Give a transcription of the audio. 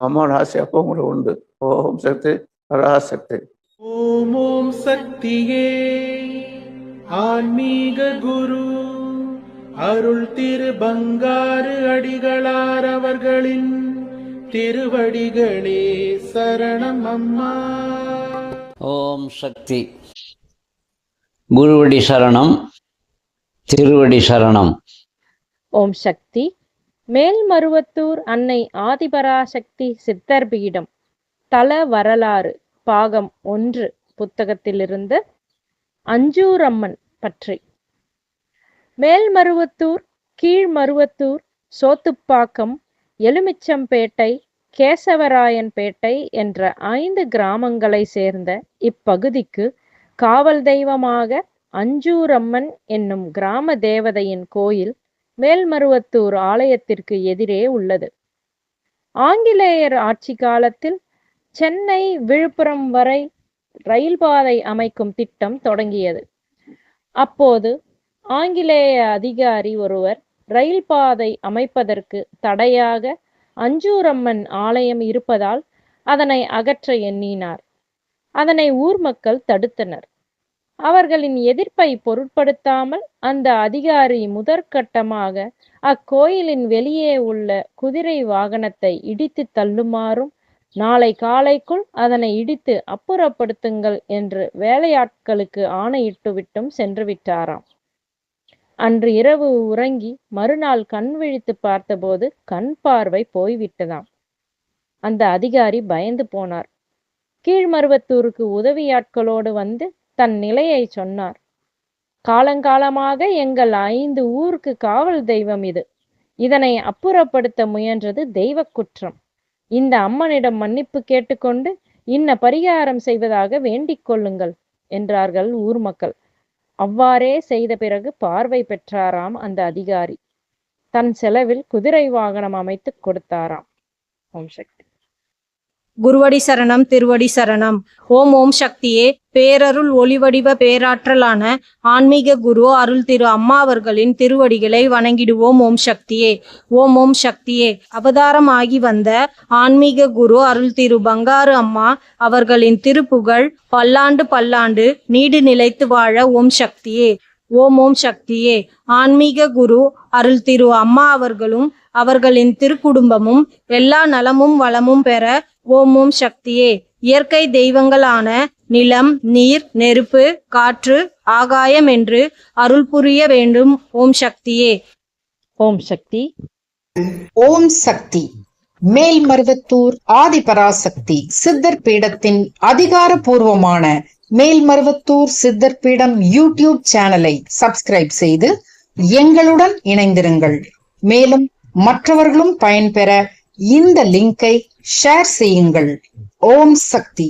அம்மாவோட ஆசை அப்போ உங்களுக்கு உண்டு. ஓம் சக்தி பராசக்தி. ஓம் ஓம் சக்தியே ஆன்மீக குரு அருள் திரு பங்காரு அடிகளார் அவர்களின் திருவடிகளே சரணம் அம்மா. ஓம் சக்தி. குருவடி சரணம், திருவடி சரணம். ஓம் சக்தி. மேல்மருவத்தூர் அன்னை ஆதிபராசக்தி சித்தர் பீடம் தல வரலாறு பாகம் 1 புத்தகத்திலிருந்து அஞ்சூரம்மன் பற்றி. மேல்மருவத்தூர், கீழ்மருவத்தூர், சோத்துப்பாக்கம், எலுமிச்சம்பேட்டை, கேசவராயன்பேட்டை என்ற 5 கிராமங்களை சேர்ந்த இப்பகுதிக்கு காவல் தெய்வமாக அஞ்சூரம்மன் என்னும் கிராம தேவதையின் கோயில் மேல்மருவத்தூர் ஆலயத்திற்கு எதிரே உள்ளது. ஆங்கிலேயர் ஆட்சி காலத்தில் சென்னை விழுப்புரம் வரை ரயில் பாதை அமைக்கும் திட்டம் தொடங்கியது. அப்போது ஆங்கிலேய அதிகாரி ஒருவர் ரயில் பாதை அமைப்பதற்கு தடையாக அஞ்சூரம்மன் ஆலயம் இருப்பதால் அதனை அகற்ற எண்ணினார். அதனை ஊர் மக்கள் தடுத்தனர். அவர்களின் எதிர்ப்பை பொருட்படுத்தாமல் அந்த அதிகாரி முதற்கட்டமாக அக்கோயிலின் வெளியே உள்ள குதிரை வாகனத்தை இடித்து தள்ளுமாறும், நாளை காலைக்குள் அதனை இடித்து அப்புறப்படுத்துங்கள் என்று வேலையாட்களுக்கு ஆணையிட்டு விட்டும் சென்று விட்டாராம். அன்று இரவு உறங்கி மறுநாள் கண் விழித்து பார்த்தபோது கண் பார்வை போய்விட்டதாம். அந்த அதிகாரி பயந்து போனார். கீழ்மருவத்தூருக்கு உதவியாட்களோடு வந்து தன் நிலையை சொன்னார். காலங்காலமாக எங்கள் 5 ஊருக்கு காவல் தெய்வம் இது. இதனை அப்புறப்படுத்த முயன்றது தெய்வ குற்றம். இந்த அம்மனிடம் மன்னிப்பு கேட்டுக்கொண்டு இன்ன பரிகாரம் செய்வதாக வேண்டிக் கொள்ளுங்கள் என்றார்கள் ஊர் மக்கள். அவ்வாறே செய்த பிறகு பார்வை பெற்றாராம் அந்த அதிகாரி. தன் செலவில் குதிரை வாகனம் அமைத்து கொடுத்தாராம். ஓம் சக்தி. குருவடி சரணம், திருவடி சரணம். ஓம் ஓம் சக்தியே. பேரருள் ஒளிவடிவ பேராற்றலான ஆன்மீக குரு அருள் திரு அம்மா அவர்களின் திருவடிகளை வணங்கிடுவோம். ஓம் சக்தியே. ஓம் ஓம் சக்தியே. அவதாரம் ஆகி வந்த ஆன்மீக குரு அருள் திரு பங்காரு அம்மா அவர்களின் திருப்புகழ் பல்லாண்டு பல்லாண்டு நீடு நிலைத்து வாழ. ஓம் சக்தியே. ஓம் ஓம் சக்தியே. ஆன்மீக குரு அருள் திரு அம்மா அவர்களும் அவர்களின் திருக்குடும்பமும் எல்லா நலமும் வளமும் பெற. ஓம் ஓம் சக்தியே. இயற்கை தெய்வங்களான நிலம், நீர், நெருப்பு, காற்று, ஆகாயம் என்று அருள் புரிய வேண்டும். ஓம் சக்தியே. ஓம் சக்தி. ஓம் சக்தி. மேல்மருவத்தூர் ஆதிபராசக்தி சித்தர் பீடத்தின் அதிகாரபூர்வமான மேல்மருவத்தூர் சித்தர் பீடம் யூடியூப் சேனலை சப்ஸ்கிரைப் செய்து எங்களுடன் இணைந்திருங்கள். மேலும் மற்றவர்களும் பயன்பெற இந்த லிங்கை ஷேர் செய்யுங்கள். ஓம் சக்தி.